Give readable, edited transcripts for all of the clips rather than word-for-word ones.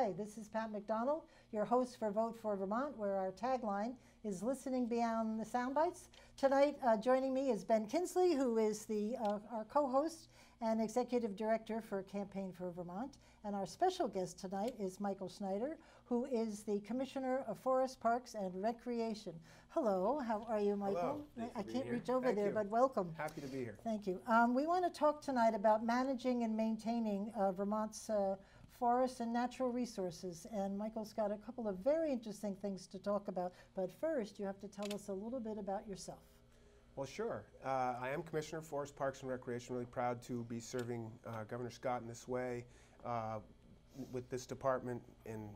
Hi, this is Pat McDonald, your host for Vote for Vermont, where our tagline is listening beyond the sound bites. Tonight, joining me is Ben Kinsley, who is our co-host and Executive Director for Campaign for Vermont. And our special guest tonight is Michael Snyder, who is the Commissioner of Forests, Parks, and Recreation. Hello, how are you, Michael? Hello. I can't reach over there, but welcome. Happy to be here. Thank you. We want to talk tonight about managing and maintaining Vermont's forests and natural resources. And Michael's got a couple of very interesting things to talk about. But first, you have to tell us a little bit about yourself. Well, sure. I am Commissioner of Forests, Parks, and Recreation. Really proud to be serving Governor Scott in this way with this department and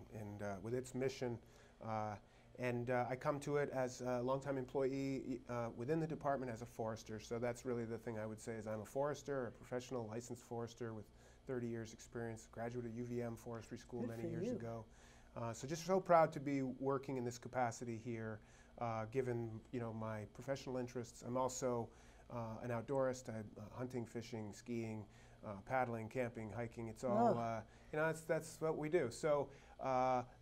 with its mission. I come to it as a longtime employee within the department as a forester. So that's really the thing I would say is I'm a forester, a professional licensed forester with 30 years experience, graduate of UVM Forestry School many years ago. So just so proud to be working in this capacity here, given my professional interests. I'm also an outdoorist. Hunting, fishing, skiing, paddling, camping, hiking. It's all that's what we do. So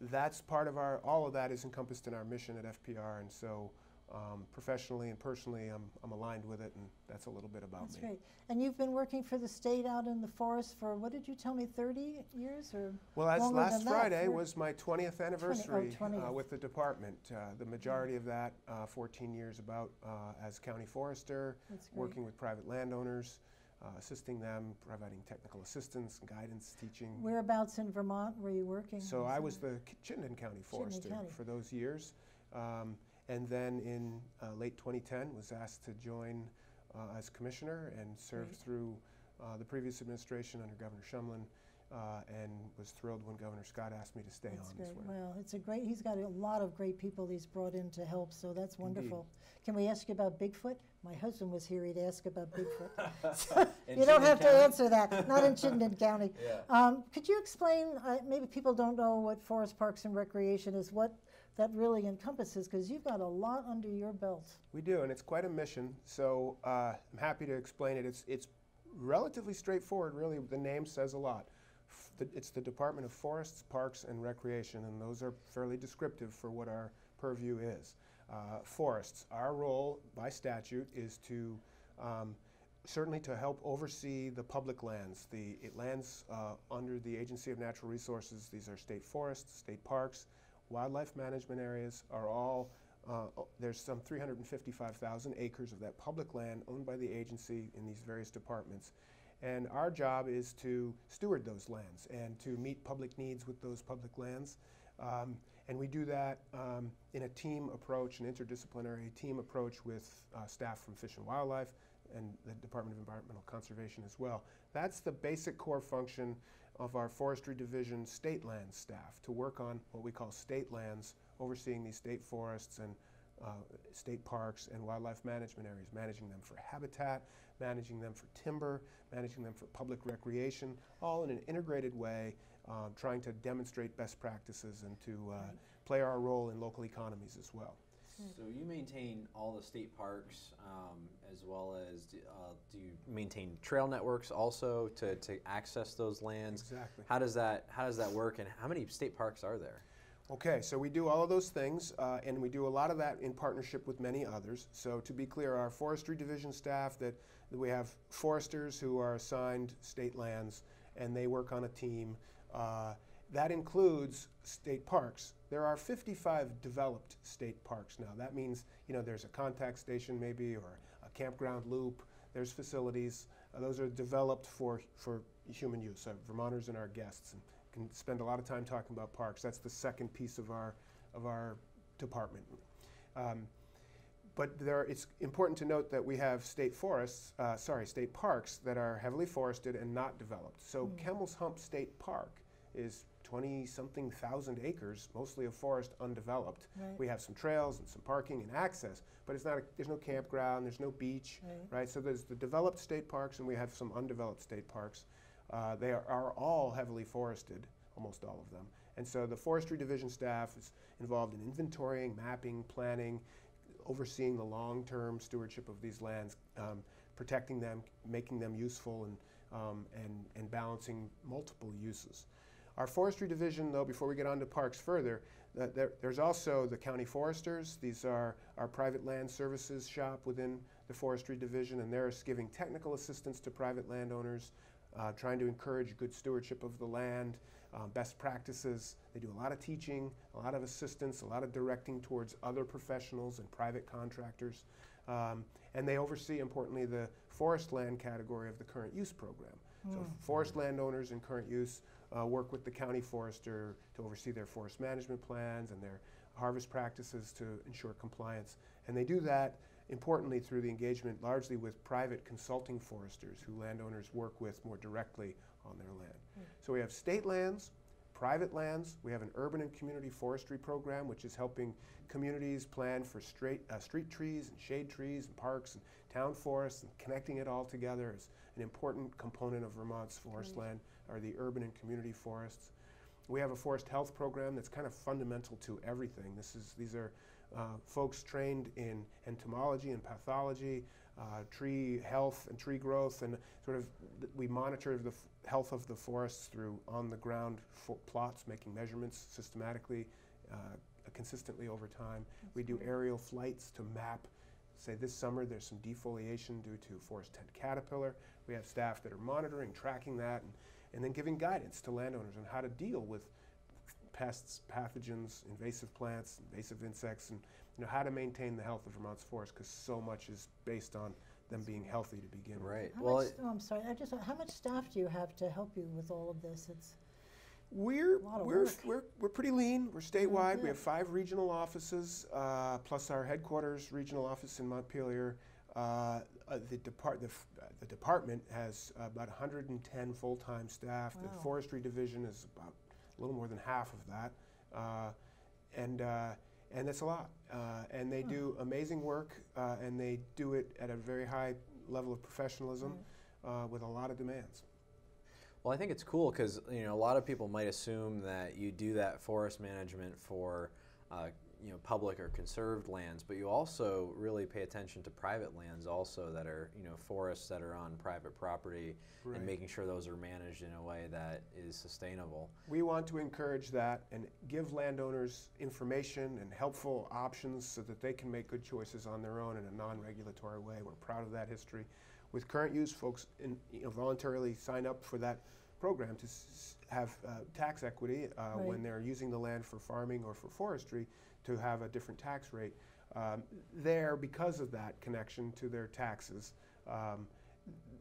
that's part of all of that is encompassed in our mission at FPR, and so professionally and personally, I'm aligned with it, and that's a little bit about me. That's great. And you've been working for the state out in the forest for, what did you tell me, 30 years or Well, last Friday was my 20th anniversary 20th. With the department. The majority of that, 14 years about as county forester, working with private landowners, assisting them, providing technical assistance, guidance, teaching. Whereabouts in Vermont were you working? So I was the Chittenden County forester for those years. And then in late 2010 was asked to join as commissioner and served through the previous administration under Governor Shumlin, and was thrilled when Governor Scott asked me to stay on this way. Well, he's got a lot of great people he's brought in to help, so that's wonderful. Indeed. Can we ask you about Bigfoot? My husband was here, he'd ask about Bigfoot. So you don't have to answer that, not in Chittenden County. Yeah. Could you explain, maybe people don't know what Forest, Parks, and Recreation is, what that really encompasses, because you've got a lot under your belt. We do, and it's quite a mission, so I'm happy to explain it. It's relatively straightforward, really. The name says a lot. It's the Department of Forests, Parks, and Recreation, and those are fairly descriptive for what our purview is. Forests, our role by statute is to certainly to help oversee the public lands, the lands under the Agency of Natural Resources. These are state forests, state parks, wildlife management areas are all, there's some 355,000 acres of that public land owned by the agency in these various departments. And our job is to steward those lands and to meet public needs with those public lands. And we do that in a team approach, an interdisciplinary team approach with staff from Fish and Wildlife and the Department of Environmental Conservation as well. That's the basic core function of our Forestry Division state lands staff, to work on what we call state lands, overseeing these state forests and state parks and wildlife management areas, managing them for habitat, managing them for timber, managing them for public recreation, all in an integrated way, trying to demonstrate best practices and to play our role in local economies as well. So you maintain all the state parks, as well as do you maintain trail networks also to access those lands? Exactly. How does that work, and how many state parks are there? Okay, so we do all of those things, and we do a lot of that in partnership with many others. So to be clear, our Forestry Division staff, that we have foresters who are assigned state lands, and they work on a team. That includes state parks. There are 55 developed state parks now. That means, there's a contact station maybe, or a campground loop. There's facilities. Those are developed for human use, Vermonters and our guests. And can spend a lot of time talking about parks. That's the second piece of our department. But it's important to note that we have state parks that are heavily forested and not developed. So Camel's Hump State Park is 20-something thousand acres, mostly of forest undeveloped. Right. We have some trails and some parking and access, but there's no campground, there's no beach, right? So there's the developed state parks, and we have some undeveloped state parks. They are all heavily forested, almost all of them. And so the Forestry Division staff is involved in inventorying, mapping, planning, overseeing the long-term stewardship of these lands, protecting them, making them useful, and balancing multiple uses. Our forestry division, though, before we get on to parks further, there's also the county foresters. These are our private land services shop within the forestry division, and they're giving technical assistance to private landowners, trying to encourage good stewardship of the land, best practices. They do a lot of teaching, a lot of assistance, a lot of directing towards other professionals and private contractors. And they oversee, importantly, the forest land category of the current use program. So forest landowners in current use work with the county forester to oversee their forest management plans and their harvest practices to ensure compliance. And they do that, importantly, through the engagement largely with private consulting foresters who landowners work with more directly on their land. So we have state lands, private lands. We have an urban and community forestry program, which is helping communities plan for street trees and shade trees and parks and town forests, and connecting it all together is an important component of Vermont's forest land, are the urban and community forests. We have a forest health program that's kind of fundamental to everything. These are folks trained in entomology and pathology, tree health and tree growth, and sort of we monitor the health of the forests through on-the-ground plots, making measurements systematically, consistently over time. We do aerial flights to map. Say this summer there's some defoliation due to forest tent caterpillar. We have staff that are monitoring, tracking that, and then giving guidance to landowners on how to deal with pests, pathogens, invasive plants, invasive insects, and how to maintain the health of Vermont's forest, because so much is based on them being healthy to begin with. Right. I'm sorry. How much staff do you have to help you with all of this? It's We're a lot of work. we're pretty lean. We're statewide. good. We have 5 regional offices, plus our headquarters regional office in Montpelier. The department has about 110 full-time staff. The Wow. forestry division is about a little more than half of that, and that's a lot. And they do amazing work, and they do it at a very high level of professionalism, with a lot of demands. Well, I think it's cool because a lot of people might assume that you do that forest management for public or conserved lands, but you also really pay attention to private lands also that are forests that are on private property, Right. and making sure those are managed in a way that is sustainable. We want to encourage that and give landowners information and helpful options so that they can make good choices on their own in a non-regulatory way. We're proud of that history. With current use, folks voluntarily sign up for that program to have tax equity when they're using the land for farming or for forestry, to have a different tax rate there because of that connection to their taxes.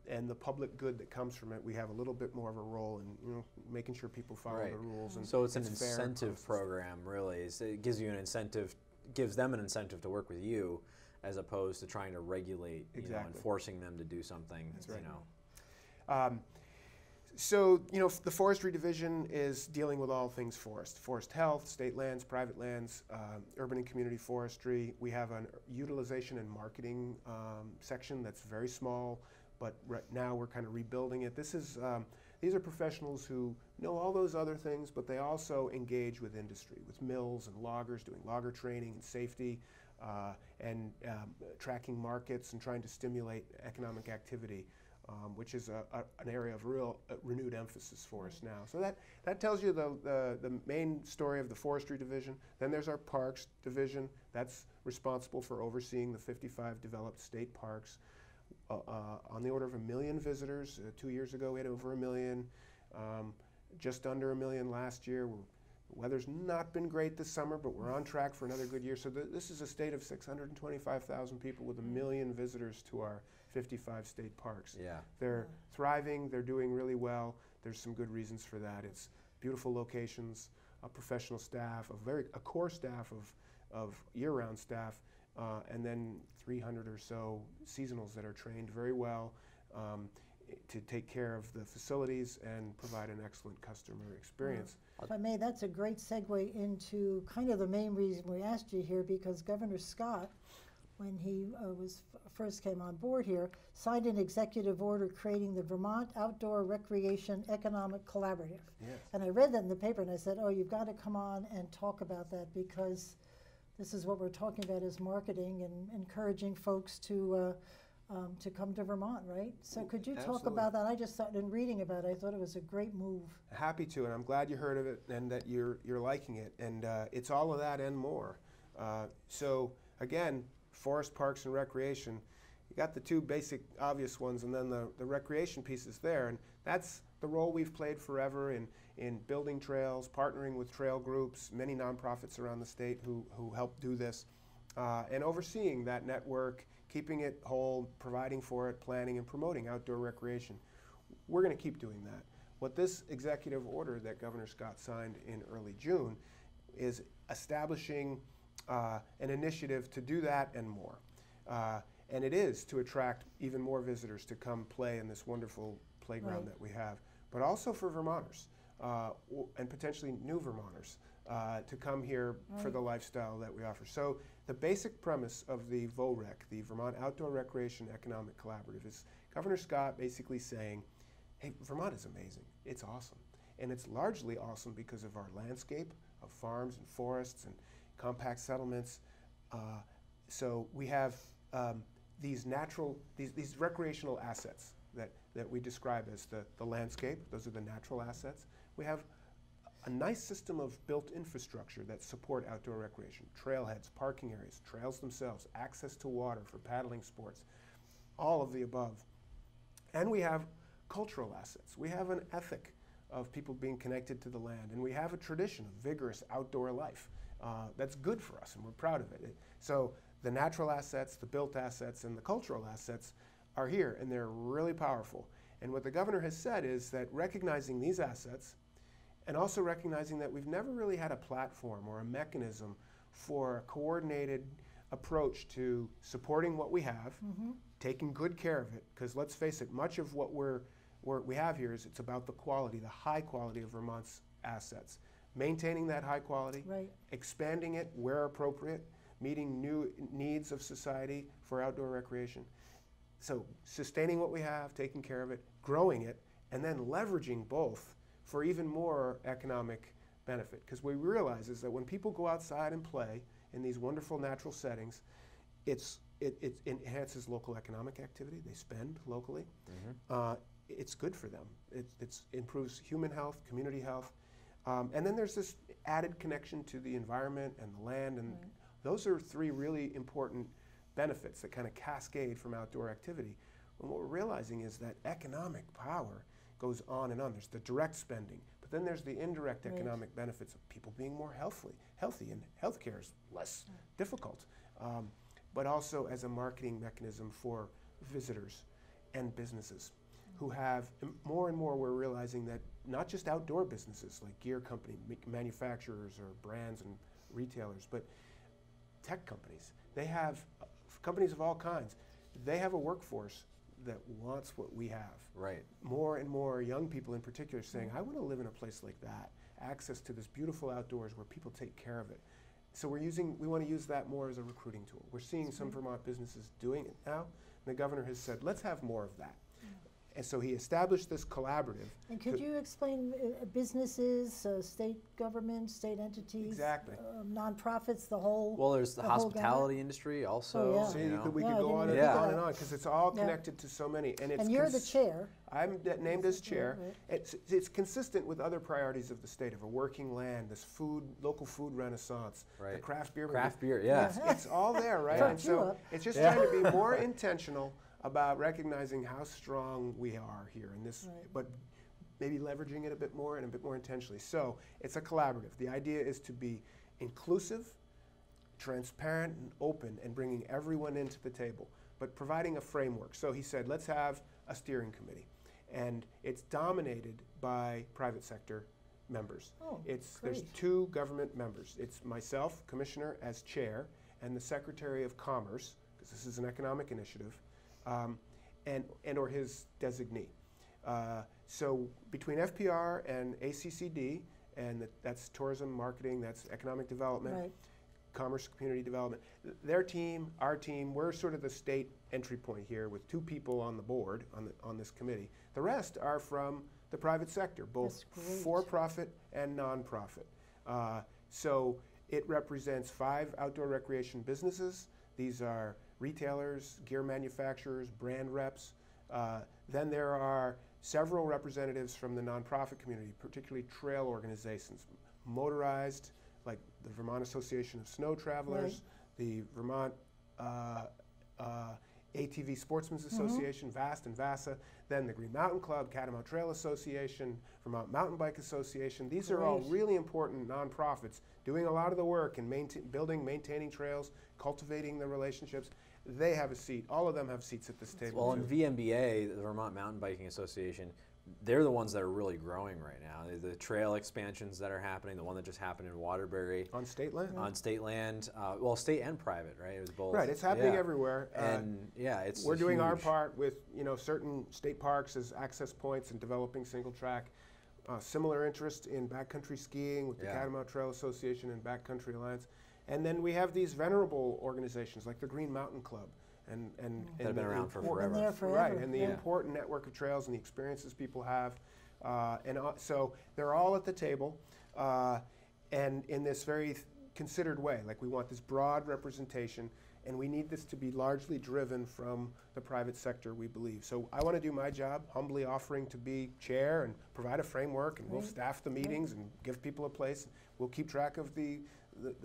And the public good that comes from it, we have a little bit more of a role in making sure people follow the rules. And so it's an fair incentive program, really. It gives you an incentive, gives them an incentive to work with you, as opposed to trying to regulate, and forcing them to do something. That's right. So, the forestry division is dealing with all things forest health, state lands, private lands, urban and community forestry. We have an utilization and marketing section that's very small, but right now we're kind of rebuilding it. These are professionals who know all those other things, but they also engage with industry, with mills and loggers, doing logger training and safety, and tracking markets and trying to stimulate economic activity. Which is an area of real renewed emphasis for us now. So that tells you the main story of the forestry division. Then there's our parks division. That's responsible for overseeing the 55 developed state parks. On the order of 1 million visitors. 2 years ago we had over 1 million, just under 1 million last year. The weather's not been great this summer, but we're on track for another good year. So this is a state of 625,000 people with 1 million visitors to our 55 state parks. Yeah. They're thriving, they're doing really well. There's some good reasons for that. It's beautiful locations, a professional staff, a core staff of year-round staff, and then 300 or so seasonals that are trained very well to take care of the facilities and provide an excellent customer experience. If I may, that's a great segue into kind of the main reason we asked you here, because Governor Scott, when he first came on board here, signed an executive order creating the Vermont Outdoor Recreation Economic Collaborative. Yes. And I read that in the paper and I said, oh, you've got to come on and talk about that, because this is what we're talking about, is marketing and encouraging folks to to come to Vermont, right? So could you talk Absolutely. about that? I just thought, in reading about it, I thought it was a great move. Happy to, and I'm glad you heard of it and that you're liking it. And it's all of that and more. So again, forest, parks, and recreation. You got the two basic obvious ones, and then the recreation piece is there. And that's the role we've played forever in building trails, partnering with trail groups, many nonprofits around the state who help do this, and overseeing that network, keeping it whole, providing for it, planning and promoting outdoor recreation. We're going to keep doing that. What this executive order that Governor Scott signed in early June is establishing an initiative to do that and more. And it is to attract even more visitors to come play in this wonderful playground that we have, but also for Vermonters and potentially new Vermonters to come here for the lifestyle that we offer. So the basic premise of the VOREC, the Vermont Outdoor Recreation Economic Collaborative, is Governor Scott basically saying, hey, Vermont is amazing. It's awesome. And it's largely awesome because of our landscape of farms and forests and compact settlements. So we have these recreational assets that we describe as the landscape. Those are the natural assets. We have a nice system of built infrastructure that support outdoor recreation, trailheads, parking areas, trails themselves, access to water for paddling sports, all of the above. And we have cultural assets. We have an ethic of people being connected to the land, and we have a tradition of vigorous outdoor life that's good for us, and we're proud of it. So the natural assets, the built assets, and the cultural assets are here, and they're really powerful. And what the governor has said is that recognizing these assets and also recognizing that we've never really had a platform or a mechanism for a coordinated approach to supporting what we have, taking good care of it, because let's face it, much of what we have here is it's about the quality, the high quality of Vermont's assets. Maintaining that high quality, expanding it where appropriate, meeting new needs of society for outdoor recreation. So sustaining what we have, taking care of it, growing it, and then leveraging both for even more economic benefit. Because what we realize is that when people go outside and play in these wonderful natural settings, it enhances local economic activity. They spend locally. It's good for them. It improves human health, community health. And then there's this added connection to the environment and the land. And those are three really important benefits that kind of cascade from outdoor activity. And what we're realizing is that economic power goes on and on. There's the direct spending, but then there's the indirect economic benefits of people being more healthy, and healthcare is less difficult, but also as a marketing mechanism for visitors and businesses who have, more and more we're realizing that not just outdoor businesses like gear company, manufacturers or brands and retailers, but tech companies. They have companies of all kinds. They have a workforce that wants what we have. Right. More and more young people in particular saying, I want to live in a place like that. Access to this beautiful outdoors where people take care of it. So we want to use that more as a recruiting tool. We're seeing some Vermont businesses doing it now. And the governor has said, let's have more of that. And so he established this collaborative. And could you explain businesses, state government, state entities, nonprofits, the whole? Well, there's the hospitality industry also. See, we could go on and on because it's all connected to so many. And you're the chair. I'm named as chair. It's consistent with other priorities of the state, of a working land, this local food renaissance, the craft beer. Craft beer, It's all there, right? And so it's just trying to be more intentional about recognizing how strong we are here in this, but maybe leveraging it a bit more and a bit more intentionally. So it's a collaborative. The idea is to be inclusive, transparent, and open, and bringing everyone into the table, but providing a framework. So he said, let's have a steering committee. And it's dominated by private sector members. There's two government members. It's myself, commissioner, as chair, and the Secretary of Commerce, because this is an economic initiative, and or his designee. So between FPR and ACCD, and that's tourism, marketing, that's economic development, commerce, community development, their team, our team, we're sort of the state entry point here with two people on the board, on this committee. The rest are from the private sector, both for-profit and non-profit. So it represents 5 outdoor recreation businesses These are retailers, gear manufacturers, brand reps. Then there are several representatives from the nonprofit community, particularly trail organizations, motorized, like the Vermont Association of Snow Travelers, the Vermont ATV Sportsmen's Association, VAST and VASA, then the Green Mountain Club, Catamount Trail Association, Vermont Mountain Bike Association. These are all really important nonprofits doing a lot of the work in building, maintaining trails, cultivating the relationships. They have a seat. All of them have seats at this table. Well, in VMBA, the Vermont Mountain Biking Association, they're the ones that are really growing right now. The trail expansions that are happening, the one that just happened in Waterbury. On state land? On state land. Well, state and private, right? It was both. Right, it's happening everywhere. And it's we're doing our huge. part with certain state parks as access points and developing single track. Similar interest in backcountry skiing with the Catamount Trail Association and Backcountry Alliance. And then we have these venerable organizations like the Green Mountain Club. And that have been around for forever. Been there forever. Right, and the important network of trails and the experiences people have. So they're all at the table, and in this very considered way. Like, we want this broad representation, and we need this to be largely driven from the private sector, we believe. So I want to do my job, humbly offering to be chair and provide a framework, and we'll staff the meetings and give people a place. We'll keep track of the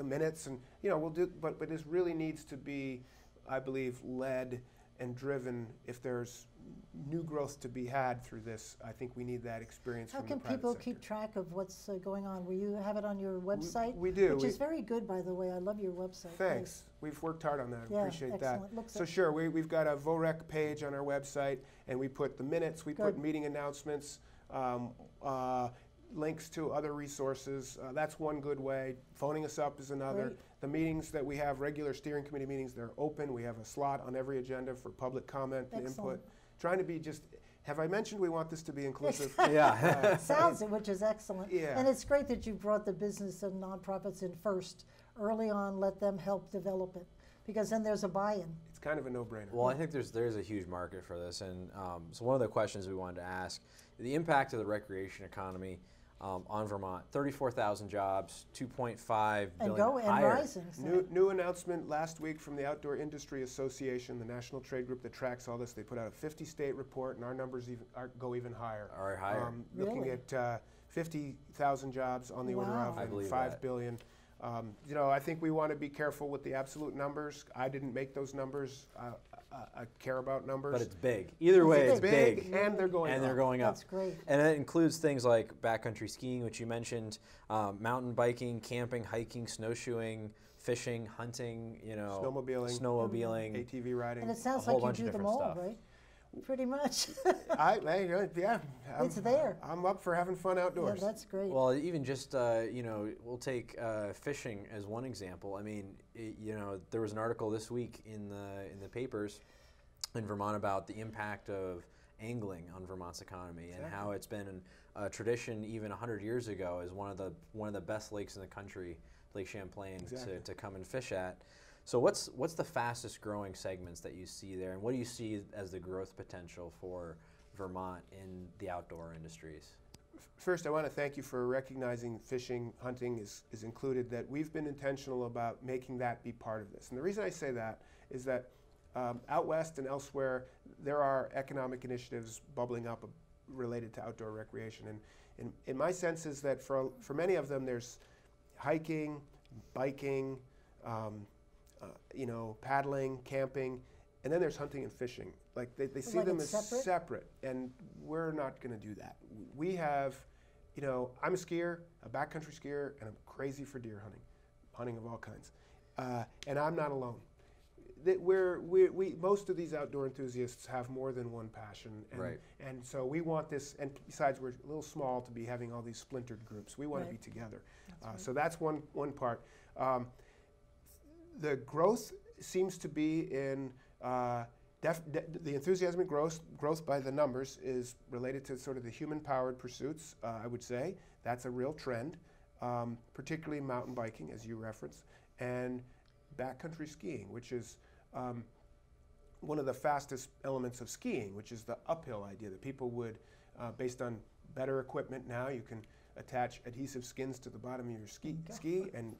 minutes, and we'll do. But this really needs to be, I believe, led and driven. If there's new growth to be had through this, I think we need that experience from the private sector. How can people keep track of what's going on? Will you have it on your website? We do. Which is very good, by the way. I love your website. Thanks. We've worked hard on that. I appreciate excellent. that. So sure, we've got a VOREC page on our website, and we put the minutes, we put meeting announcements, links to other resources. That's one good way. Phoning us up is another. The meetings that we have, regular steering committee meetings, they're open. We have a slot on every agenda for public comment and input. Trying to be have I mentioned we want this to be inclusive? Sounds it, which is excellent. Yeah. And it's great that you brought the business and nonprofits in first. Early on, let them help develop it, because then there's a buy-in. It's kind of a no-brainer. Well, I think there's a huge market for this, and so one of the questions we wanted to ask, the impact of the recreation economy on Vermont, 34,000 jobs, 2.5 billion and rising. New announcement last week from the Outdoor Industry Association, the national trade group that tracks all this. They put out a 50-state report, and our numbers go even higher. Are higher. Looking at 50,000 jobs on the order of, and 5 billion. I think we want to be careful with the absolute numbers. I didn't make those numbers. I care about numbers. But it's big. Either way, it's big. And they're going up. And they're going up. That's great. And it includes things like backcountry skiing, which you mentioned, mountain biking, camping, hiking, snowshoeing, fishing, hunting, snowmobiling, ATV riding. And it sounds like you do them all, right? Pretty much. It's there. I'm up for having fun outdoors. Yeah, that's great. Well, even just, we'll take fishing as one example. I mean, there was an article this week in the papers in Vermont about the impact of angling on Vermont's economy and how it's been a tradition even 100 years ago as one of the best lakes in the country, Lake Champlain, to come and fish at. So what's the fastest growing segments that you see there, and what do you see as the growth potential for Vermont in the outdoor industries? First, I want to thank you for recognizing fishing, hunting is included, that we've been intentional about making that be part of this. And the reason I say that is that out west and elsewhere, there are economic initiatives bubbling up related to outdoor recreation. And in my sense is that for many of them, there's hiking, biking, paddling, camping, and then there's hunting and fishing. Like they see them as separate, and we're not going to do that. We have, I'm a skier, a backcountry skier, and I'm crazy for deer hunting of all kinds, and I'm not alone. We most of these outdoor enthusiasts have more than one passion, and so we want this. And besides, we're a little small to be having all these splintered groups. We want to be together. So that's one part. The growth seems to be in the enthusiasm and growth by the numbers is related to sort of the human-powered pursuits, I would say. That's a real trend, particularly mountain biking, as you referenced, and backcountry skiing, which is one of the fastest elements of skiing, which is the uphill idea that people would, based on better equipment now, you can attach adhesive skins to the bottom of your ski and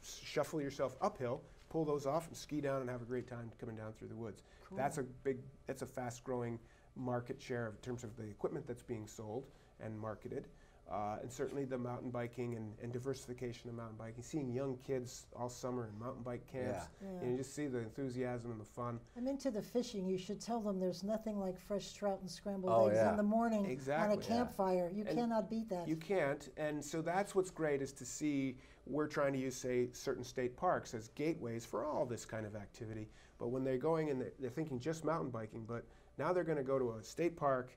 shuffle yourself uphill, pull those off and ski down and have a great time coming down through the woods. Cool. That's a fast-growing market share in terms of the equipment that's being sold and marketed. And certainly the mountain biking and diversification of mountain biking, seeing young kids all summer in mountain bike camps, and you just see the enthusiasm and the fun. I'm into the fishing. You should tell them there's nothing like fresh trout and scrambled eggs in the morning on a campfire. You cannot beat that. You can't, and so that's what's great is to see we're trying to use, say, certain state parks as gateways for all this kind of activity. But when they're going and they're thinking just mountain biking, but now they're going to go to a state park,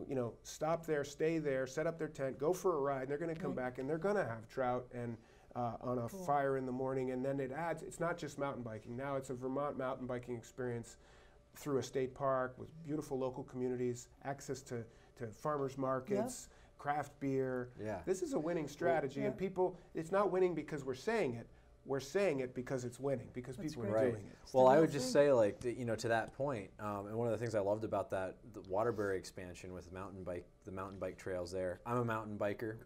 you know, stop there, stay there, set up their tent, go for a ride, and they're going to come back and they're going to have trout and on a fire in the morning, and then it's not just mountain biking. Now it's a Vermont mountain biking experience through a state park with beautiful local communities, access to farmers markets, craft beer. This is a winning strategy, and people, it's not winning because we're saying it. We're saying it because it's winning, because people are doing it. Well, I would just say, like, you know, to that point, and one of the things I loved about the Waterbury expansion with the mountain bike trails there. I'm a mountain biker,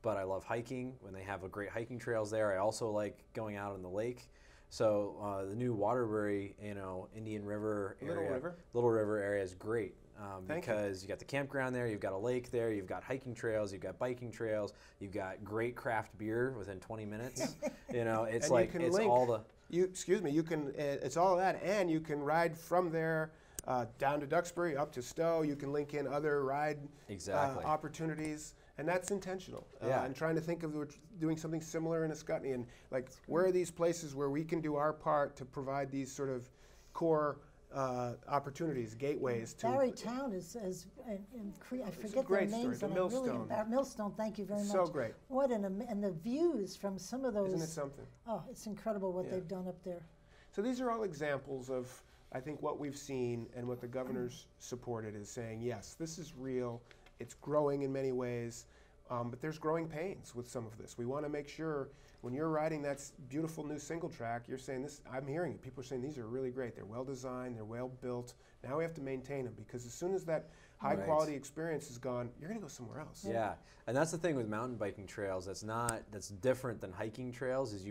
but I love hiking. When they have great hiking trails there, I also like going out on the lake. So the new Waterbury, you know, Indian River area, Little River area is great. Because you got the campground there, you've got a lake there, you've got hiking trails, you've got biking trails, you've got great craft beer within 20 minutes. You know, it's like it's all the. You can. It's all of that, and you can ride from there down to Duxbury, up to Stowe. You can link in other ride opportunities, and that's intentional. And trying to think of doing something similar in Ascutney, and like where are these places where we can do our part to provide these sort of core opportunities, gateways to. Barry Town I forget their names. The Millstone. Millstone, thank you very much. So great. And the views from some of those. Isn't it something? Oh, it's incredible what they've done up there. So these are all examples of, I think, what we've seen and what the governor's supported is saying, yes, this is real, it's growing in many ways, but there's growing pains with some of this. We want to make sure when you're riding that beautiful new single track, you're saying this, I'm hearing it, people are saying these are really great, they're well designed, they're well built. Now we have to maintain them, because as soon as that high quality experience is gone, you're going to go somewhere else. Yeah, and that's the thing with mountain biking trails that's different than hiking trails, is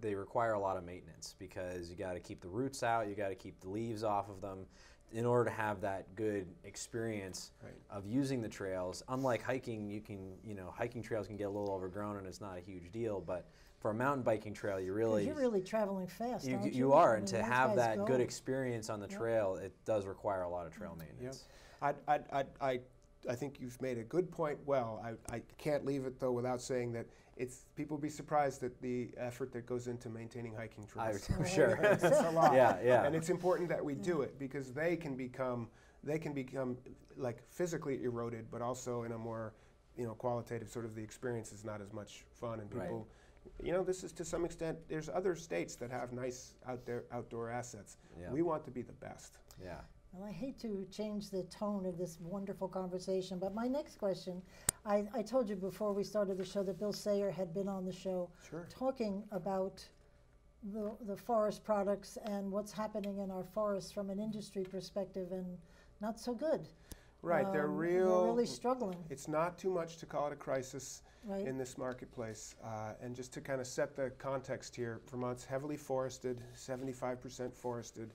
they require a lot of maintenance, because you got to keep the roots out, you got to keep the leaves off of them in order to have that good experience of using the trails. Unlike hiking, hiking trails can get a little overgrown and it's not a huge deal, but for a mountain biking trail, you're really traveling fast, aren't you? You are, and to have that good experience on the trail, it does require a lot of trail maintenance. I think you've made a good point. Well, I can't leave it though without saying that people be surprised at the effort that goes into maintaining hiking trails. I'm sure. It's a lot. Yeah. And it's important that we do it, because they can become like physically eroded, but also in a more qualitative sort of, the experience is not as much fun, and people this is to some extent, there's other states that have nice outdoor assets. We want to be the best. Well, I hate to change the tone of this wonderful conversation, but my next question, I told you before we started the show that Bill Sayer had been on the show talking about the forest products and what's happening in our forests from an industry perspective, and not so good. Right, they're really struggling. It's not too much to call it a crisis in this marketplace. And just to kind of set the context here, Vermont's heavily forested, 75% forested.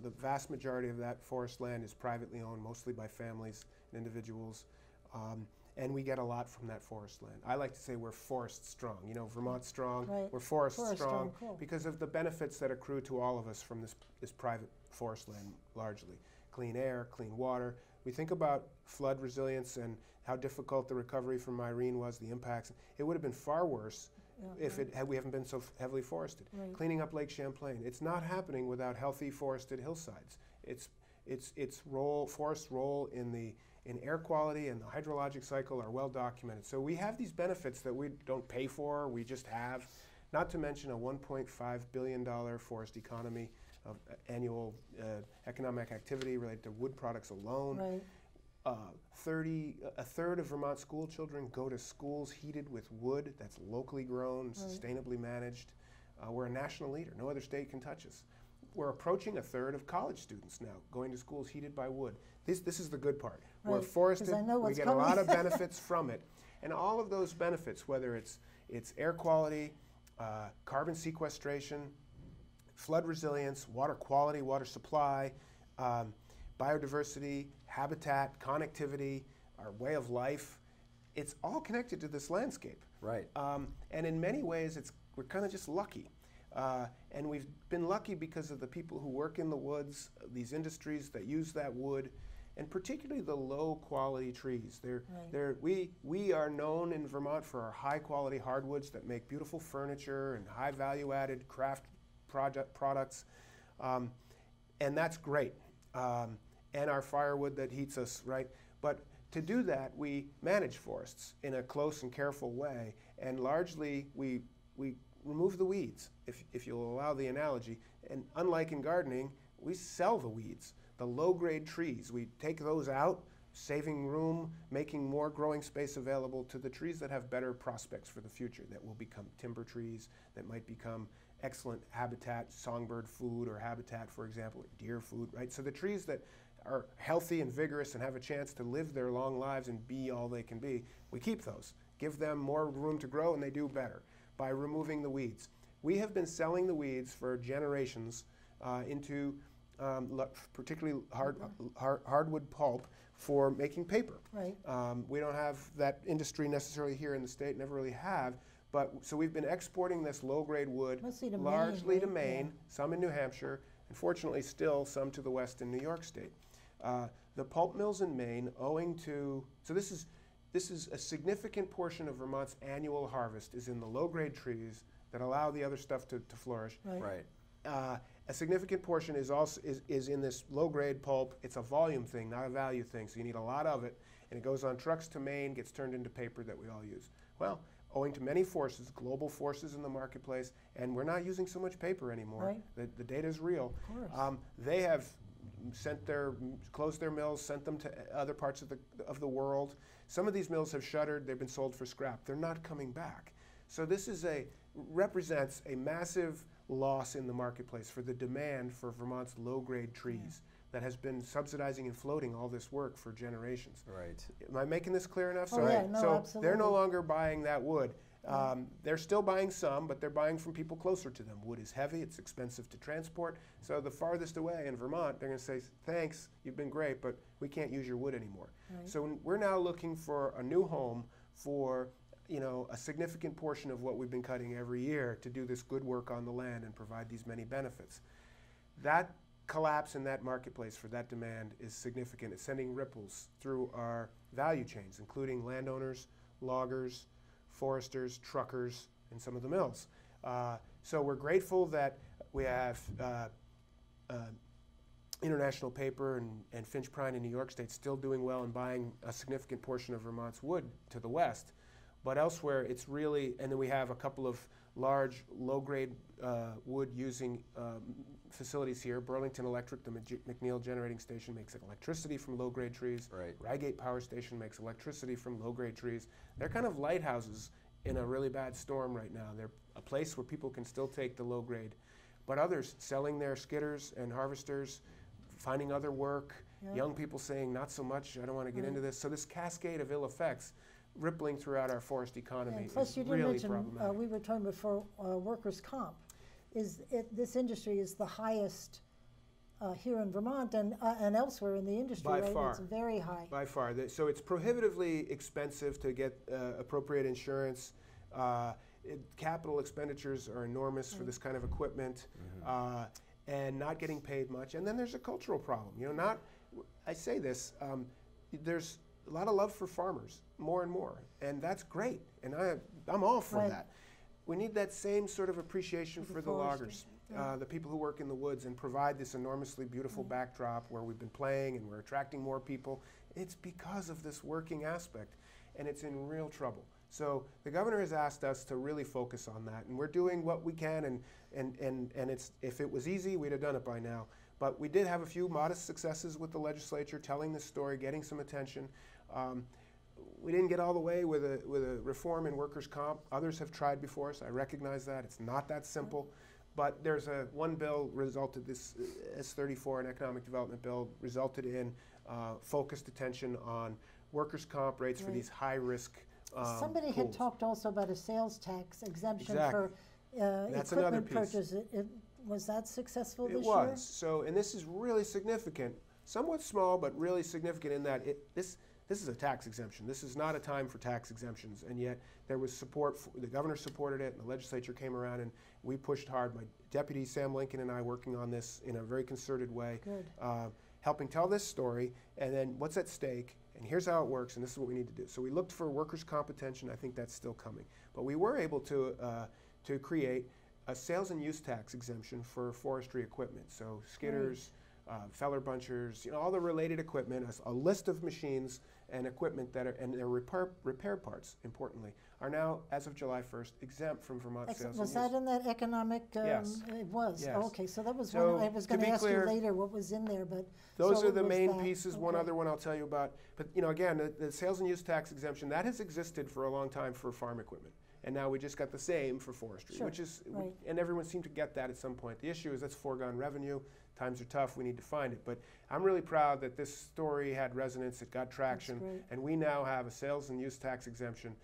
The vast majority of that forest land is privately owned, mostly by families and individuals. And we get a lot from that forest land. I like to say we're forest strong. Vermont strong, we're forest strong because of the benefits that accrue to all of us from this private forest land, largely. Clean air, clean water. We think about flood resilience and how difficult the recovery from Irene was, the impacts. It would have been far worse if we haven't been so heavily forested. Cleaning up Lake Champlain. It's not happening without healthy forested hillsides. Forest's role in air quality and the hydrologic cycle are well documented. So we have these benefits that we don't pay for, we just have. Not to mention a $1.5 billion forest economy of annual economic activity related to wood products alone. A third of Vermont school children go to schools heated with wood that's locally grown, sustainably managed. We're a national leader. No other state can touch us. We're approaching a third of college students now going to schools heated by wood. This is the good part. We're forested. We get a lot of benefits from it. And all of those benefits, whether it's air quality, carbon sequestration, flood resilience, water quality, water supply, biodiversity, habitat, connectivity, our way of life. It's all connected to this landscape. Right. And in many ways, we're kind of just lucky. And we've been lucky because of the people who work in the woods, these industries that use that wood, and particularly the low-quality trees. We are known in Vermont for our high-quality hardwoods that make beautiful furniture and high value-added craft products, and that's great. And our firewood that heats us, right? But to do that, we manage forests in a close and careful way, and largely we remove the weeds, if you'll allow the analogy. And unlike in gardening, we sell the weeds, the low-grade trees. We take those out, saving room, making more growing space available to the trees that have better prospects for the future, that will become timber trees, that might become excellent habitat, songbird food or habitat, for example, or deer food, right? So the trees that are healthy and vigorous and have a chance to live their long lives and be all they can be, we keep those. Give them more room to grow, and they do better by removing the weeds. We have been selling the weeds for generations into particularly hardwood pulp for making paper. Right. We don't have that industry necessarily here in the state, never really have. But so we've been exporting this low-grade wood Mostly to largely Maine, to right? Maine, Yeah. some in New Hampshire, and fortunately still some to the west in New York State. The pulp mills in Maine, owing to, so this is a significant portion of Vermont's annual harvest is in the low-grade trees that allow the other stuff to flourish. Right. A significant portion is also is in this low-grade pulp. It's a volume thing, not a value thing, so you need a lot of it, and it goes on trucks to Maine, gets turned into paper that we all use. Well, owing to many forces, global forces in the marketplace, and we're not using so much paper anymore. Right. The data is real. Of course. They have closed their mills, sent them to other parts of the world. Some of these mills have shuttered. They've been sold for scrap. They're not coming back. So this represents a massive loss in the marketplace for the demand for Vermont's low-grade trees that has been subsidizing and floating all this work for generations. Right. Am I making this clear enough? Oh, yeah, no, so absolutely. they're no longer buying that wood. They're still buying some, but they're buying from people closer to them. Wood is heavy, it's expensive to transport, so the farthest away in Vermont, they're going to say, thanks, you've been great, but we can't use your wood anymore. Right. So we're now looking for a new home for a significant portion of what we've been cutting every year to do this good work on the land and provide these many benefits. That collapse in that marketplace for that demand is significant. It's sending ripples through our value chains, including landowners, loggers, foresters, truckers, and some of the mills. So we're grateful that we have International Paper and Finch Prine in New York State still doing well and buying a significant portion of Vermont's wood to the west. But elsewhere, it's really, and then we have a couple of large, low-grade wood using facilities here. Burlington Electric, the McNeil Generating Station, makes electricity from low-grade trees. Right. Rygate Power Station makes electricity from low-grade trees. They're kind of lighthouses in a really bad storm right now. They're a place where people can still take the low-grade. But others selling their skidders and harvesters, finding other work, young people saying, not so much, I don't want to get into this. So this cascade of ill effects rippling throughout our forest economy Plus, is you didn't really mention, problematic. we were talking before, workers' comp. This industry is the highest here in Vermont and elsewhere in the industry, By right? far. It's very high. By far. So it's prohibitively expensive to get appropriate insurance. Capital expenditures are enormous for this kind of equipment, and not getting paid much. And then there's a cultural problem. I say this, there's a lot of love for farmers, more and more, and that's great, and I'm all for that. We need that same sort of appreciation for the loggers, the people who work in the woods and provide this enormously beautiful backdrop where we've been playing and we're attracting more people. It's because of this working aspect, and it's in real trouble. So the governor has asked us to really focus on that, and we're doing what we can, and it's, if it was easy, we'd have done it by now. But we did have a few modest successes with the legislature, telling this story, getting some attention. We didn't get all the way with a reform in workers' comp. Others have tried before us. I recognize that. It's not that simple. But there's one bill resulted, this S34, an economic development bill, resulted in focused attention on workers' comp rates for these high-risk Somebody had pools. talked also about a sales tax exemption Exactly. for That's another equipment piece. purchase. Was that successful It this was. year? So, and this is really significant, somewhat small, but really significant in that this is a tax exemption. This is not a time for tax exemptions, and yet there was support. The governor supported it, and the legislature came around, and we pushed hard. My deputy Sam Lincoln and I working on this in a very concerted way, helping tell this story, and then what's at stake, and here's how it works, and this is what we need to do. So we looked for workers' compensation. I think that's still coming, but we were able to create a sales and use tax exemption for forestry equipment. So skidders, feller bunchers, all the related equipment, a list of machines and equipment that are, and their repair parts, importantly, are now, as of July 1st, exempt from Vermont sales and use. Was that in that economic? Yes. It was. Yes. Oh, okay, so that was So one. I was to going to be ask clear, you later what was in there, but those so are the it was main that. pieces. One Okay. other one I'll tell you about. But again, the sales and use tax exemption, that has existed for a long time for farm equipment. And now we just got the same for forestry, Sure. which is, Right. and everyone seemed to get that at some point. The issue is that's foregone revenue. Times are tough. We need to find it. But I'm really proud that this story had resonance. It got traction. great. And we now have a sales and use tax exemption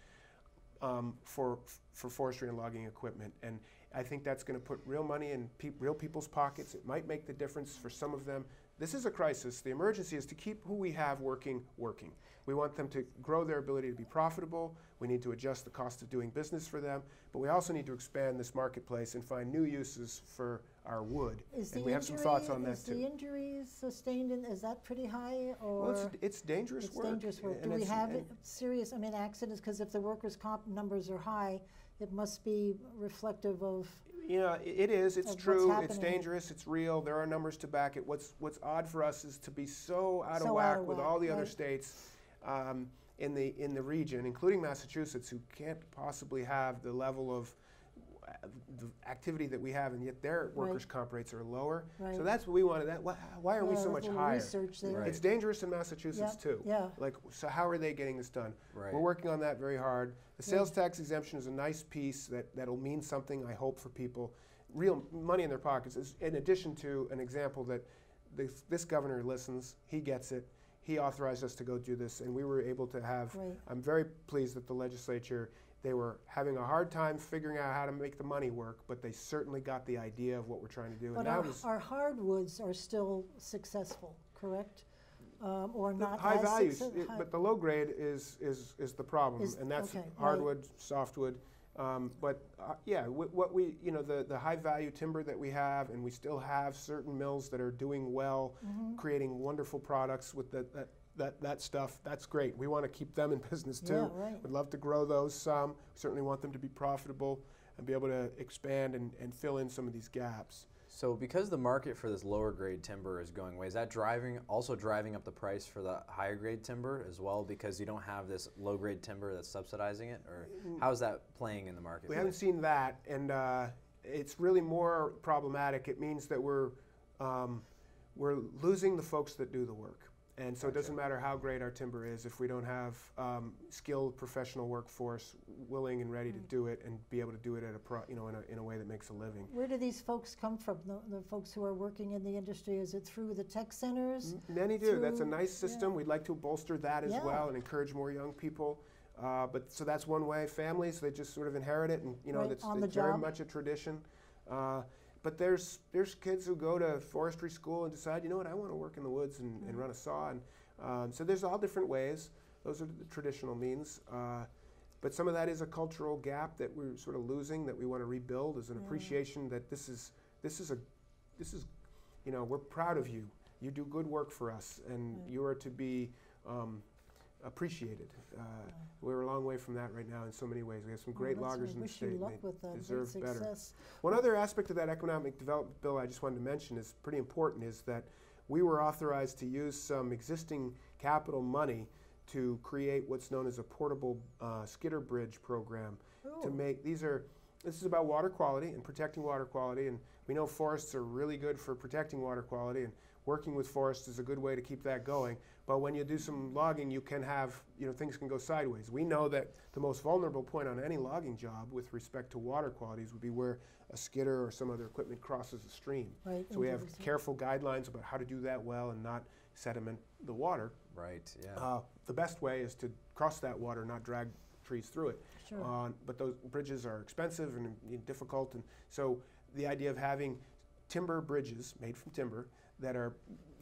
for forestry and logging equipment. And I think that's going to put real money in real people's pockets. It might make the difference for some of them. This is a crisis. The emergency is to keep who we have working. We want them to grow their ability to be profitable. We need to adjust the cost of doing business for them. But we also need to expand this marketplace and find new uses for our wood. And we have some thoughts on that Is too. the injuries sustained, is that pretty high? Or Well, it's dangerous it's work. dangerous work. And Do we it's- have and- serious, accidents? Because if the workers' comp numbers are high, it must be reflective of. It is. It's of what's true. It's happening. dangerous. It's real. There are numbers to back it. What's odd for us is to be so out of So whack out of with whack, all the other right. states in the region, including Massachusetts, who can't possibly have the level of the activity that we have, and yet their workers' comp rates are lower. Right. So that's what we wanted. Why are we so a much little higher? research there. Right. It's dangerous in Massachusetts Yep, too. yeah. So how are they getting this done? Right. We're working on that very hard. The sales tax exemption is a nice piece that'll mean something, I hope, for people. Real money in their pockets, is in addition to an example that this governor listens, he gets it. He authorized us to go do this, and we were able to have, Right. I'm very pleased that the legislature, they were having a hard time figuring out how to make the money work, but they certainly got the idea of what we're trying to do. But and that was our hardwoods are still successful, correct? Or the not high as values, successful? but the low grade is the problem, and that's okay, right. hardwood, softwood. What we, the high value timber that we have, and we still have certain mills that are doing well, Mm-hmm. creating wonderful products with that stuff. That's great. We want to keep them in business too. Yeah, right. We'd love to grow those some. We certainly want them to be profitable and be able to expand and fill in some of these gaps. So because the market for this lower grade timber is going away, is that also driving up the price for the higher grade timber as well, because you don't have this low grade timber that's subsidizing it? Or how is that playing in the market? We haven't seen that, and it's really more problematic. It means that we're losing the folks that do the work. And so it doesn't matter how great our timber is if we don't have skilled professional workforce willing and ready to do it and be able to do it at in a way that makes a living. Where do these folks come from, the folks who are working in the industry? Is it through the tech centers? Many do. That's a Through- nice system. yeah. We'd like to bolster that as Yeah. well and encourage more young people. So that's one way. Families, they just sort of inherit it, and Right, it's on the very job. much a tradition. But there's kids who go to forestry school and decide, you know what, I want to work in the woods and run a saw. And so there's all different ways. Those are the traditional means. But some of that is a cultural gap that we're sort of losing, that we want to rebuild, as an appreciation that this is we're proud of you. You do good work for us, and you are to be appreciated. We're a long way from that right now in so many ways. We have some great loggers in the wish you state. luck And they with that. Great deserve better. success. One other aspect of that economic development bill I just wanted to mention is pretty important, is that we were authorized to use some existing capital money to create what's known as a portable skidder bridge program. To make this is about water quality and protecting water quality, and we know forests are really good for protecting water quality, and working with forests is a good way to keep that going. But when you do some logging, you can have, things can go sideways. We know that the most vulnerable point on any logging job with respect to water qualities would be where a skidder or some other equipment crosses a stream. Right, So we have into the- careful guidelines about how to do that well and not sediment the water. Right, yeah. The best way is to cross that water, not drag trees through it. Sure. But those bridges are expensive and difficult, and so the idea of having timber bridges made from timber that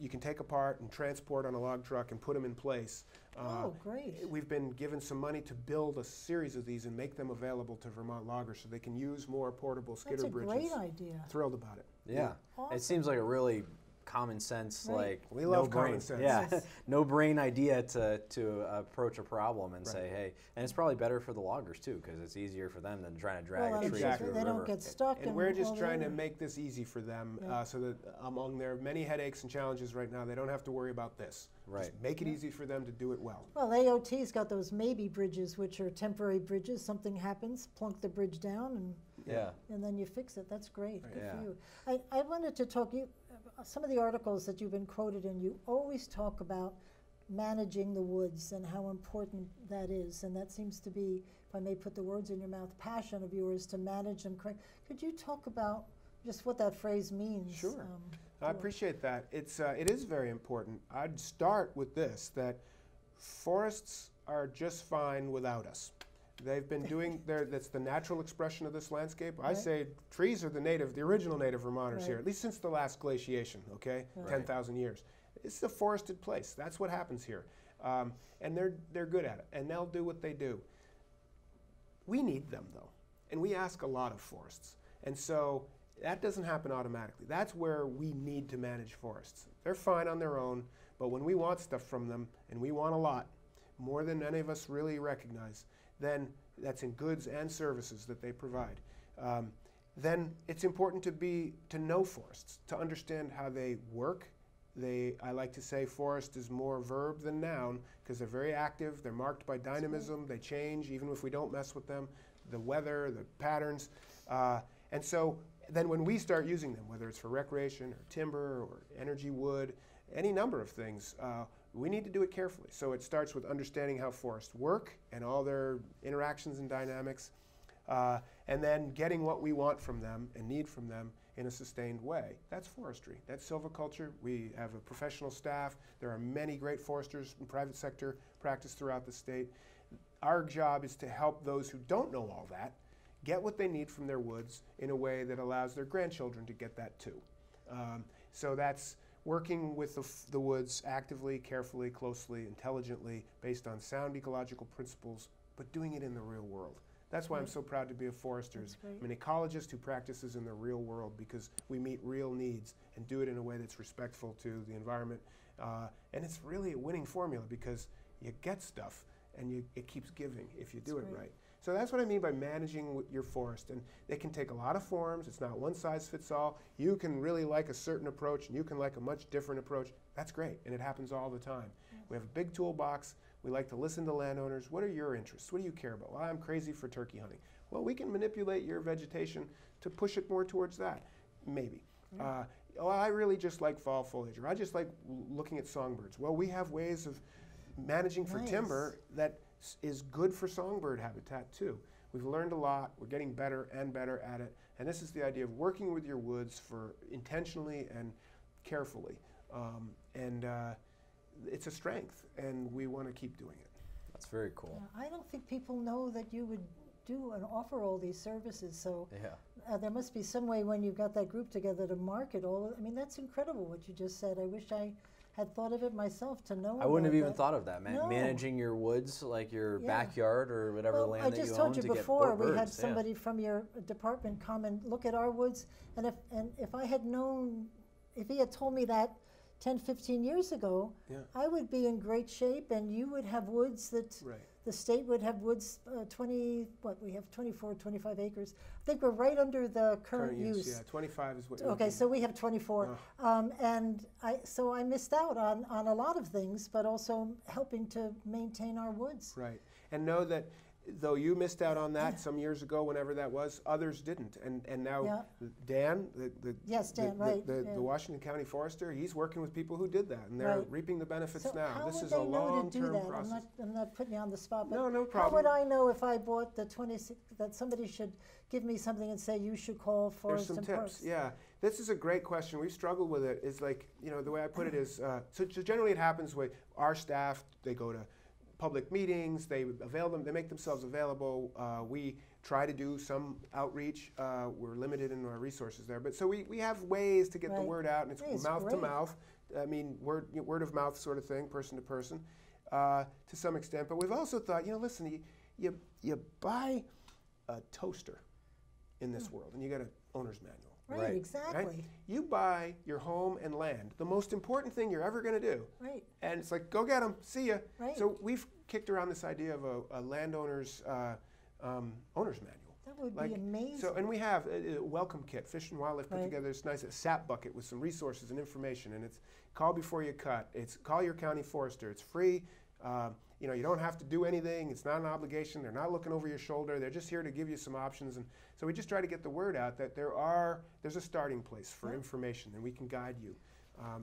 you can take apart and transport on a log truck and put them in place. Oh, great. We've been given some money to build a series of these and make them available to Vermont loggers so they can use more portable skidder bridges. That's a great idea. Thrilled about it. Yeah. Awesome. It seems like a really common sense, Right. like We love no brain, common sense. yeah, Yes. no brain idea to approach a problem and Right. say, hey, and it's probably better for the loggers too because it's easier for them than trying to drag Well, a tree Exactly. through they a don't river. get stuck. And we're just all trying the to other- make this easy for them Yeah. so that among their many headaches and challenges right now, they don't have to worry about this. Right. Just make it easy for them to do it well. Well, AOT's got those maybe bridges, which are temporary bridges. Something happens, plunk the bridge down, Yeah. and then you fix it. That's great. Good Yeah. for you. I wanted to talk some of the articles that you've been quoted in. You always talk about managing the woods and how important that is, and that seems to be, if I may put the words in your mouth, passion of yours to manage them correct. Could you talk about just what that phrase means? Sure. I appreciate that. It is very important. I'd start with this, that forests are just fine without us. They've been doing that's the natural expression of this landscape. I Right. say trees are the original native Vermonters Right. here, at least since the last glaciation, okay? Right. 10,000 years. It's a forested place. That's what happens here. And they're good at it, and they'll do what they do. We need them, though, and we ask a lot of forests. And so that doesn't happen automatically. That's where we need to manage forests. They're fine on their own, but when we want stuff from them, and we want a lot, more than any of us really recognize, then that's in goods and services that they provide. Then it's important to know forests, to understand how they work. I like to say forest is more verb than noun because they're very active, they're marked by dynamism, they change even if we don't mess with them, the weather, the patterns. And so then when we start using them, whether it's for recreation or timber or energy wood, any number of things, we need to do it carefully. So it starts with understanding how forests work and all their interactions and dynamics, and then getting what we want from them and need from them in a sustained way. That's forestry. That's silviculture. We have a professional staff. There are many great foresters in private sector practice throughout the state. Our job is to help those who don't know all that get what they need from their woods in a way that allows their grandchildren to get that too. So that's working with the woods actively, carefully, closely, intelligently, based on sound ecological principles, but doing it in the real world. That's why I'm so proud to be a forester. I'm an ecologist who practices in the real world because we meet real needs and do it in a way that's respectful to the environment. And it's really a winning formula because you get stuff and it keeps giving if you do it right. So that's what I mean by managing your forest. And it can take a lot of forms. It's not one size fits all. You can really like a certain approach and you can like a much different approach. That's great, and it happens all the time. We have a big toolbox. We like to listen to landowners. What are your interests? What do you care about? Well, I'm crazy for turkey hunting. Well, we can manipulate your vegetation to push it more towards that, maybe. Oh, I really just like fall foliage, or I just like looking at songbirds. Well, we have ways of managing for timber that is good for songbird habitat too. We've learned a lot. We're getting better and better at it. And this is the idea of working with your woods for intentionally and carefully. It's a strength, and we want to keep doing it. That's very cool. Yeah, I don't think people know that you would do and offer all these services. So there must be some way when you've got that group together to market all. I mean, that's incredible what you just said. I wish I had thought of it myself to know. I wouldn't have even that. thought of that, No. managing your woods, like your backyard or whatever Well, land I that you just own told you to get before we birds. had somebody from your department come and look at our woods, and if I had known, if he had told me that 10, 15 years ago, I would be in great shape, and you would have woods that the state would have woods, we have 24, 25 acres. I think we're right under the current use. Yeah, 25 is what. Okay, so we have 24. And so I missed out on a lot of things, but also helping to maintain our woods. Right, and know that though you missed out on that some years ago, whenever that was, others didn't. And now Dan, the Washington County Forester, he's working with people who did that, and they're reaping the benefits now. How this would is they a know to do long-term that? process. I'm not putting you on the spot, but no problem. How would I know if I bought the 26 that somebody should give me something and say you should call Forest and There's some Parks? tips. Yeah, this is a great question. We've struggled with it. Is like, the way I put it is, so generally it happens with our staff. They go to public meetings. They avail them. They make themselves available. We try to do some outreach. We're limited in our resources there, but so we have ways to get the word out, and it's mouth to mouth. I mean, word of mouth sort of thing, person to person, to some extent. But we've also thought, listen, you buy a toaster in this world, and you get an owner's manual. Right, exactly. Right? You buy your home and land, the most important thing you're ever going to do. Right. And it's like, go get them, see ya. Right. So we've kicked around this idea of a landowner's owner's manual. That would be amazing. So, and we have a welcome kit. Fish and Wildlife put together this nice sap bucket with some resources and information, and it's call before you cut. It's call your county forester. It's free. You don't have to do anything. It's not an obligation. They're not looking over your shoulder. They're just here to give you some options. And so we just try to get the word out that there's a starting place for information, and we can guide you.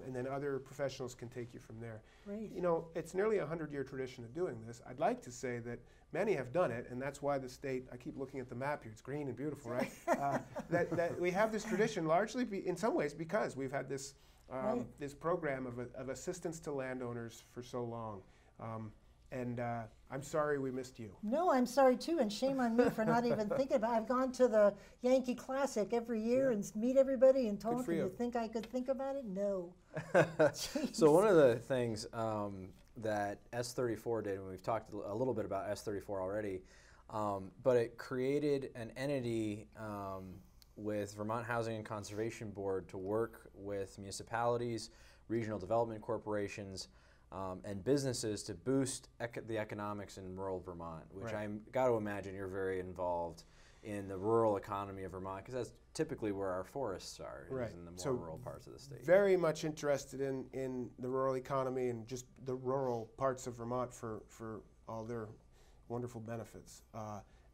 And then other professionals can take you from there. Right. It's nearly a 100-year tradition of doing this. I'd like to say that many have done it, and that's why the state, I keep looking at the map here, it's green and beautiful, right? that we have this tradition largely, in some ways, because we've had this, this program of assistance to landowners for so long. And I'm sorry we missed you. No, I'm sorry too, and shame on me for not even thinking about it. I've gone to the Yankee Classic every year and meet everybody and talk, and you think I could think about it? No. So one of the things that S34 did, and we've talked a little bit about S34 already, but it created an entity with Vermont Housing and Conservation Board to work with municipalities, regional development corporations, and businesses to boost the economics in rural Vermont, which I've got to imagine you're very involved in the rural economy of Vermont, because that's typically where our forests are, is in the more rural parts of the state. Very much interested in the rural economy and just the rural parts of Vermont for all their wonderful benefits.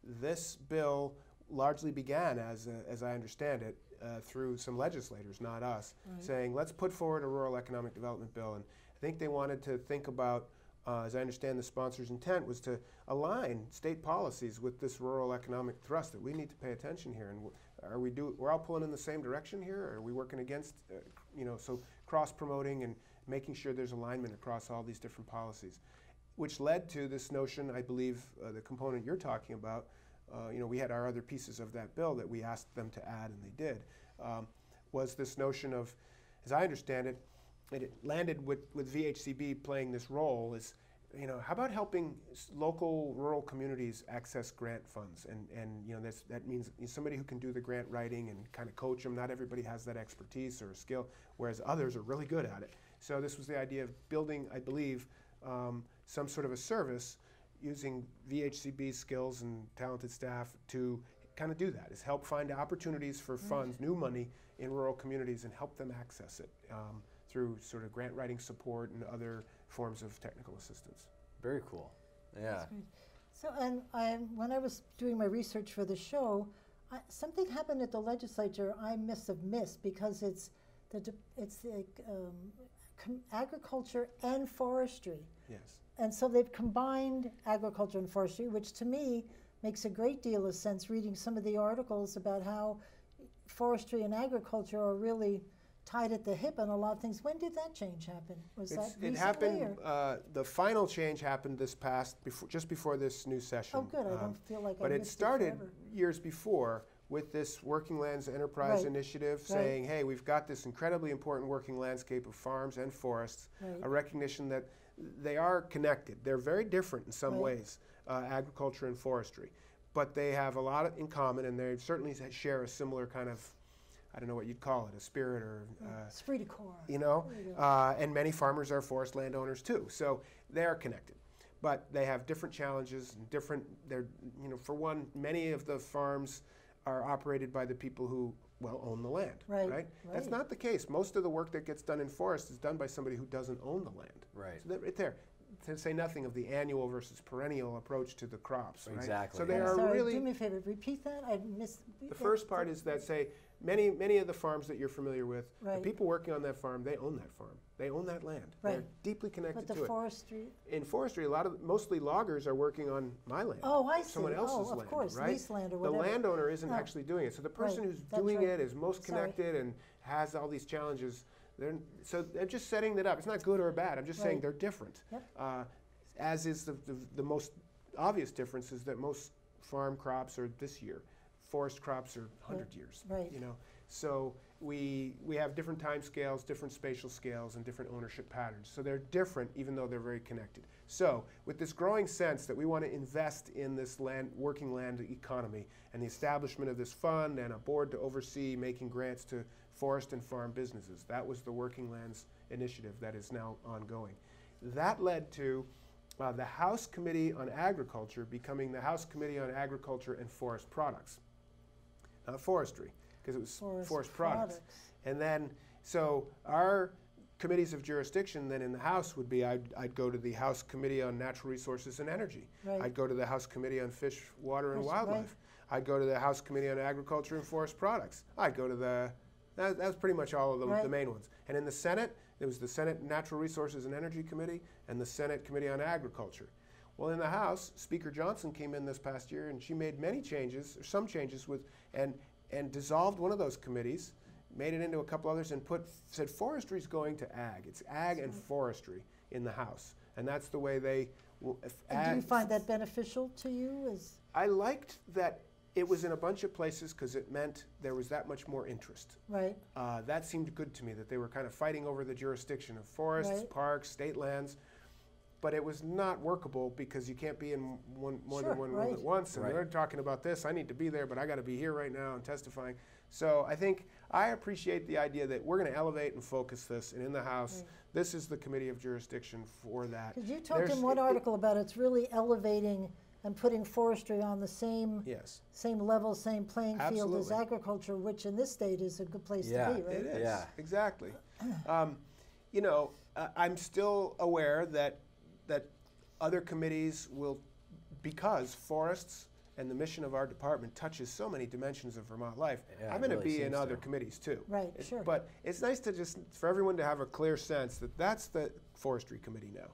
This bill largely began, as I understand it, through some legislators, not us, saying, let's put forward a rural economic development bill. And I think they wanted to think about, as I understand the sponsor's intent, was to align state policies with this rural economic thrust, that we need to pay attention here. And we're all pulling in the same direction here, or are we working against, so cross-promoting and making sure there's alignment across all these different policies, which led to this notion, I believe, the component you're talking about. We had our other pieces of that bill that we asked them to add, and they did, was this notion of, as I understand it, it landed with VHCB playing this role is, how about helping local rural communities access grant funds? And that means somebody who can do the grant writing and kind of coach them. Not everybody has that expertise or skill, whereas others are really good at it. So this was the idea of building, I believe, some sort of a service using VHCB's skills and talented staff to kind of do that, is help find opportunities for funds, new money in rural communities, and help them access it through sort of grant writing support and other forms of technical assistance. Very cool. Yeah. So, and when I was doing my research for the show, something happened at the legislature I must have missed, because it's agriculture and forestry. Yes. And so they've combined agriculture and forestry, which to me makes a great deal of sense, reading some of the articles about how forestry and agriculture are really tied at the hip on a lot of things. When did that change happen? Was that recently? It happened, the final change happened just before this new session. Oh, good. I don't feel like but I it missed started it forever. Years before with this Working Lands Enterprise Initiative, saying, hey, we've got this incredibly important working landscape of farms and forests, a recognition that they are connected. They're very different in some ways, agriculture and forestry, but they have a lot in common, and they certainly share a similar kind of, I don't know what you'd call it, a spirit or esprit de corps. And many farmers are forest landowners too, so they are connected. But they have different challenges and different. For one, many of the farms are operated by the people who own the land. Right. That's not the case. Most of the work that gets done in forests is done by somebody who doesn't own the land. Right. So that right there. To say nothing of the annual versus perennial approach to the crops. Right? Exactly. So they are Sorry, really. do me a favor. Repeat that. I missed. The first part is that, say, many of the farms that you're familiar with, the people working on that farm, they own that farm. They own that land. They're deeply connected to it. But the forestry? In forestry, mostly loggers are working on my land. Oh, I see. Someone else's land, of course, right? lease land or whatever. The landowner isn't actually doing it. So the person who's doing it is most connected and has all these challenges. So they're just setting that up. It's not good or bad. I'm just saying they're different. Yep. as is the most obvious difference is that most farm crops are this year. Forest crops are 100 years, right. you know. So we have different time scales, different spatial scales, and different ownership patterns. So they're different, even though they're very connected. So with this growing sense that we want to invest in this working land economy and the establishment of this fund and a board to oversee making grants to forest and farm businesses, that was the Working Lands Initiative that is now ongoing. That led to the House Committee on Agriculture becoming the House Committee on Agriculture and Forest Products. Not forestry, because it was forest products. And then, so our committees of jurisdiction then in the House would be, I'd go to the House Committee on Natural Resources and Energy. Right. I'd go to the House Committee on Fish, Water, and Wildlife. Right. I'd go to the House Committee on Agriculture and Forest Products. I'd go to that was pretty much all of the main ones. And in the Senate, there was the Senate Natural Resources and Energy Committee and the Senate Committee on Agriculture. Well, in the House, Speaker Johnson came in this past year and she made many changes, or some changes, and dissolved one of those committees, made it into a couple others, and said forestry is going to ag. It's ag and forestry in the House. And that's the way they will. And do you find that beneficial to you? I liked that it was in a bunch of places because it meant there was that much more interest. Right. That seemed good to me, that they were kind of fighting over the jurisdiction of forests, parks, state lands. But it was not workable because you can't be in more than one room at once. And they're talking about this. I need to be there, but I got to be here right now and testifying. So I think I appreciate the idea that we're going to elevate and focus this. And in the House, this is the committee of jurisdiction for that. Because you talked in one article about it's really elevating and putting forestry on the same level, same playing field as agriculture, which in this state is a good place to be, right? It is. Yeah, exactly. You know, I'm still aware that other committees will, because forests and the mission of our department touches so many dimensions of Vermont life, I'm going to be in other committees too. Right, sure. But it's nice to for everyone to have a clear sense that that's the forestry committee now.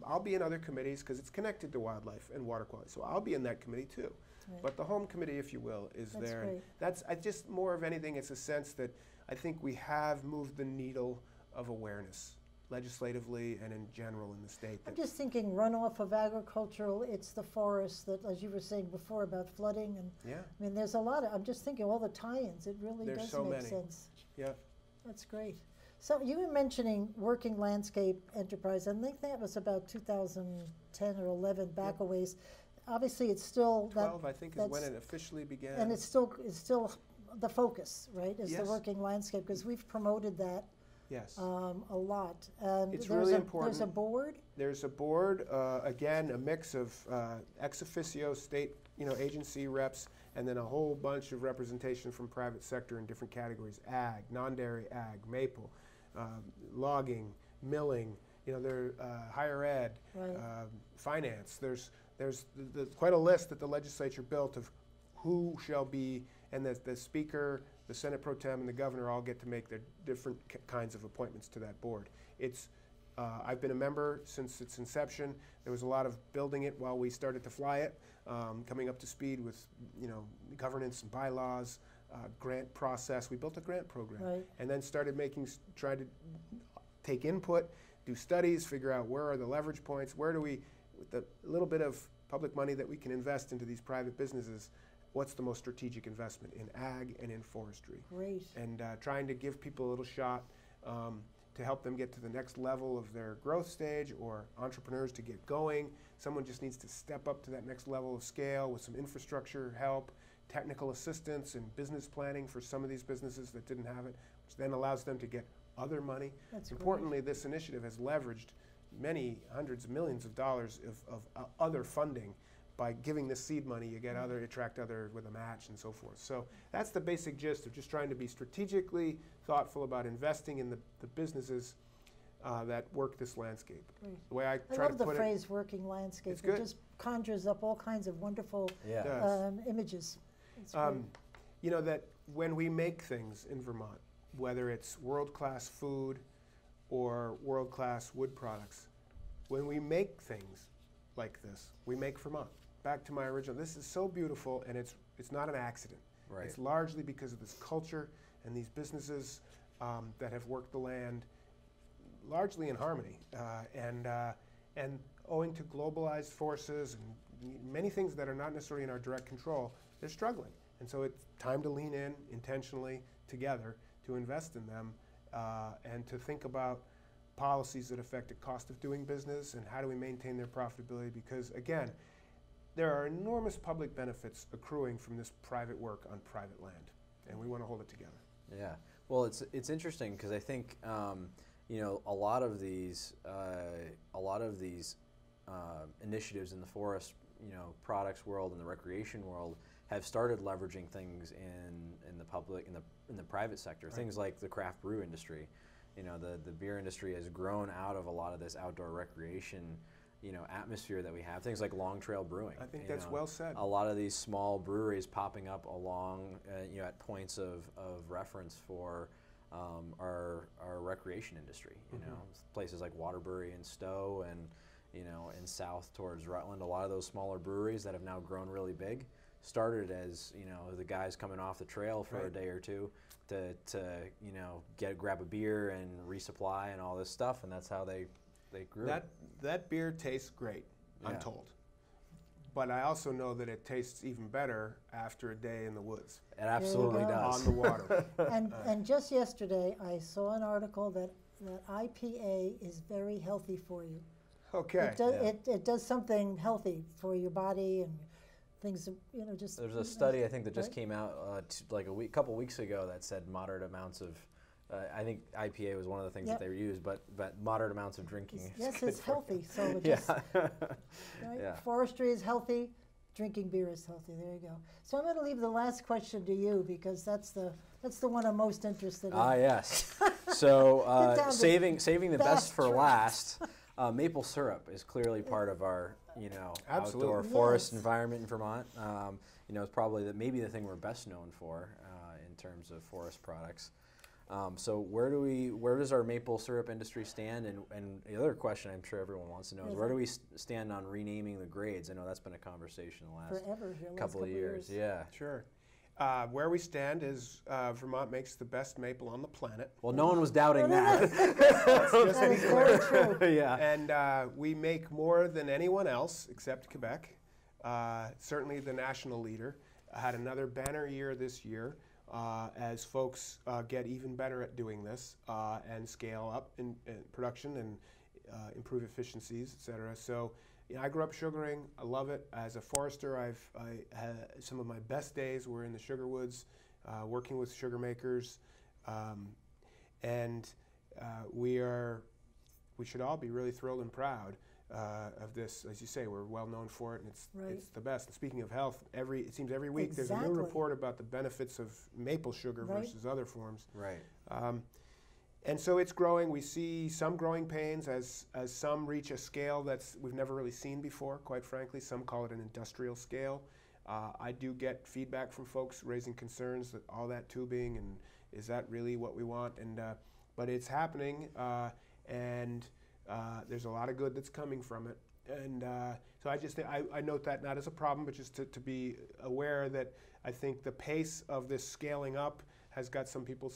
I'll be in other committees because it's connected to wildlife and water quality, so I'll be in that committee too. Right. But the home committee, if you will, is there. Great. And I just more of anything, it's a sense that I think we have moved the needle of awareness legislatively and in general in the state. I'm just thinking runoff of agricultural, it's the forest that, as you were saying before about flooding, and I mean there's a lot of, I'm just thinking all the tie-ins, it really does make sense. Yeah. That's great. So you were mentioning Working Landscape Enterprise, and I think that was about 2010 or 11 back a ways. Obviously it's still 12 I think is when it officially began. And it's still the focus, right, is the Working Landscape, because we've promoted that a lot. And it's really important. There's a board? There's a board, again, a mix of ex officio state agency reps, and then a whole bunch of representation from private sector in different categories: ag, non-dairy ag, maple, logging, milling, higher ed, finance. There's quite a list that the legislature built of who shall be, and the speaker, the Senate Pro Tem, and the governor all get to make their different kinds of appointments to that board. I've been a member since its inception. There was a lot of building it while we started to fly it, coming up to speed with governance and bylaws, grant process. We built a grant program, and then started try to take input, do studies, figure out where are the leverage points, where do we, with the little bit of public money that we can invest into these private businesses, what's the most strategic investment in ag and in forestry. Great. And trying to give people a little shot to help them get to the next level of their growth stage, or entrepreneurs to get going. Someone just needs to step up to that next level of scale with some infrastructure help, technical assistance, and business planning for some of these businesses that didn't have it, which then allows them to get other money. That's Importantly, this initiative has leveraged many hundreds of millions of dollars of other funding. By giving this seed money, you get attract other with a match and so forth. So that's the basic gist of just trying to be strategically thoughtful about investing in the businesses that work this landscape. The way I try to put it. I love the phrase working landscape. It just conjures up all kinds of wonderful images. It's great. That when we make things in Vermont, whether it's world-class food or world-class wood products, when we make things like this, we make Vermont. Back to my original, this is so beautiful, and it's not an accident. Right. It's largely because of this culture and these businesses that have worked the land largely in harmony. And owing to globalized forces and many things that are not necessarily in our direct control, they're struggling. And so it's time to lean in intentionally together to invest in them and to think about policies that affect the cost of doing business and how do we maintain their profitability, because again, there are enormous public benefits accruing from this private work on private land, and we want to hold it together. Yeah, well, it's interesting because I think you know, a lot of these initiatives in the forest, you know, products world and the recreation world have started leveraging things in the public, in the private sector. Right. Things like the craft brew industry. You know, the beer industry has grown out of a lot of this outdoor recreation, you know, atmosphere that we have. Things like Long Trail Brewing. I think that's well said. A lot of these small breweries popping up along, you know, at points of reference for our recreation industry. You know, places like Waterbury and Stowe, and you know, and south towards Rutland. A lot of those smaller breweries that have now grown really big started as, you know, the guys coming off the trail for a day or two to you know, grab a beer and resupply and all this stuff, and that's how they grew. That beer tastes great, I'm told. But I also know that it tastes even better after a day in the woods. It absolutely does. On the water. And just yesterday, I saw an article that IPA is very healthy for you. Okay. It does something healthy for your body and things, you know, just. There's a study I think that just came out like a couple weeks ago that said moderate amounts of. I think IPA was one of the things that they used, but moderate amounts of drinking. Yes, it's healthy. So it just, right? Forestry is healthy. Drinking beer is healthy. There you go. So I'm going to leave the last question to you because that's the one I'm most interested in. Ah, yes. So saving the best for last. Maple syrup is clearly part of our, you know, outdoor forest environment in Vermont. You know, it's probably maybe the thing we're best known for in terms of forest products. So where does our maple syrup industry stand? And the other question I'm sure everyone wants to know is where do we stand on renaming the grades? I know that's been a conversation the last couple of years. Yeah, sure. Where we stand is Vermont makes the best maple on the planet. Well, no one was doubting that. That's just that is very true. Yeah. And we make more than anyone else except Quebec. Certainly the national leader. Had another banner year this year as folks get even better at doing this and scale up in production and improve efficiencies, et cetera. So, you know, I grew up sugaring. I love it. As a forester, I had some of my best days were in the sugar woods, working with sugar makers, and we should all be really thrilled and proud of this. As you say, we're well known for it, and it's the best. And speaking of health, it seems every week there's a new report about the benefits of maple sugar versus other forms. Right. And so it's growing. We see some growing pains as some reach a scale we've never really seen before, quite frankly. Some call it an industrial scale. I do get feedback from folks raising concerns that all that tubing, and is that really what we want? And but it's happening, and there's a lot of good that's coming from it. And so I note that not as a problem, but just to be aware that I think the pace of this scaling up has got some people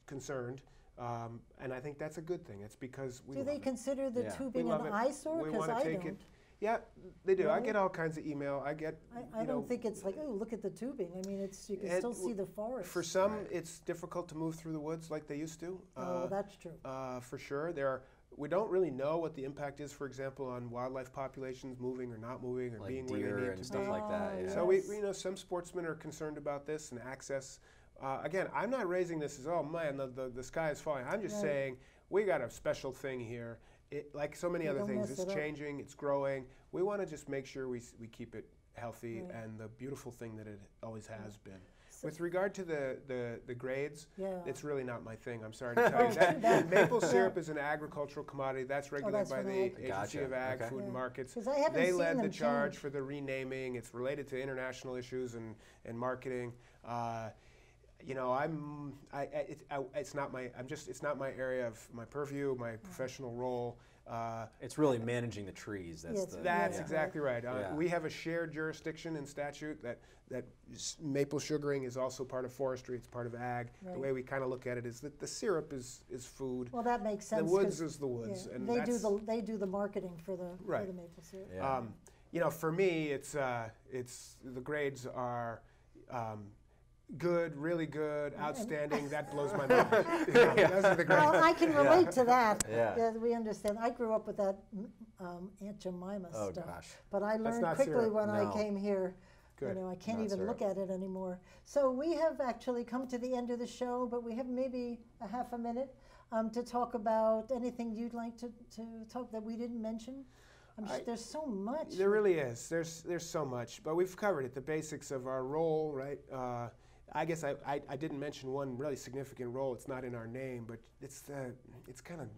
concerned. And I think that's a good thing. It's because we do they consider the tubing an eyesore? Because I don't. Yeah, they do. Really? I get all kinds of email. I don't think it's like, oh, look at the tubing. I mean, you can still see the forest. For some, it's difficult to move through the woods like they used to. Oh, that's true. For sure. We don't really know what the impact is, for example, on wildlife populations moving or not moving or like being deer where they need and to stuff be. like that. Yeah. So we know some sportsmen are concerned about this and access. Again, I'm not raising this as, oh man, the sky is falling. I'm just saying we got a special thing here. Like so many other things, it's changing, it's growing. We want to just make sure we keep it healthy and the beautiful thing that it always has been. With regard to the grades, it's really not my thing. I'm sorry to tell you that. Maple syrup is an agricultural commodity. That's regulated by the Agency of Ag, Food and Markets. They led the charge for the renaming. It's related to international issues and marketing. you know, it's not my area of my purview, my professional role. It's really managing the trees. That's exactly right. We have a shared jurisdiction in statute that maple sugaring is also part of forestry. It's part of ag. Right. The way we kind of look at it is that the syrup is food. Well, that makes sense. The woods is the woods, and they do the marketing for the maple syrup. Yeah. You know, for me, it's the grades are. Good, really good, outstanding. That blows my mind. Those are the grades. Well, I can relate to that. Yeah. We understand. I grew up with that Aunt Jemima stuff. Gosh. But I learned not quickly syrup. when I came here. Good. You know, I can't Not even syrup. look at it anymore. So we have actually come to the end of the show, but we have maybe a half a minute to talk about anything you'd like to talk that we didn't mention. There's so much. There really is. There's so much, but we've covered it. The basics of our role, right? I guess I didn't mention one really significant role. It's not in our name, but it's kind of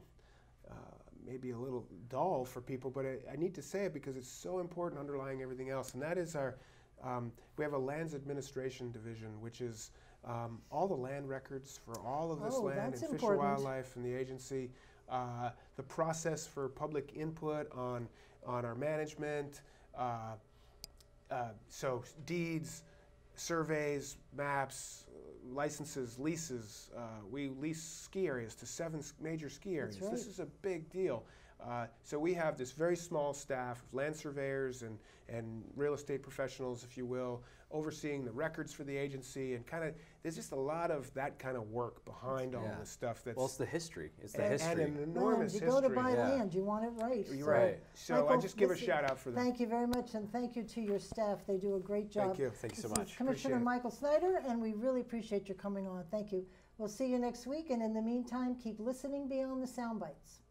maybe a little dull for people, but I need to say it because it's so important underlying everything else, and that is our, we have a lands administration division, which is all the land records for all of this land and Fish and Wildlife and the agency, the process for public input on our management, so deeds, surveys, maps, licenses, leases. We lease ski areas to 7 major ski areas. That's right. This is a big deal. So we have this very small staff of land surveyors and real estate professionals, if you will, overseeing the records for the agency, and kind of there's just a lot of that kind of work behind all this stuff. That's It's the history. It's the and history. an enormous You history. go to buy land, you want it right. You're So, right. So Michael, I just give a listen, shout out for them. Thank you very much, and thank you to your staff. They do a great job. Thank you. Thank you so This is much. Commissioner Appreciate it. Michael Snyder, and we really appreciate your coming on. Thank you. We'll see you next week, and in the meantime, keep listening beyond the sound bites.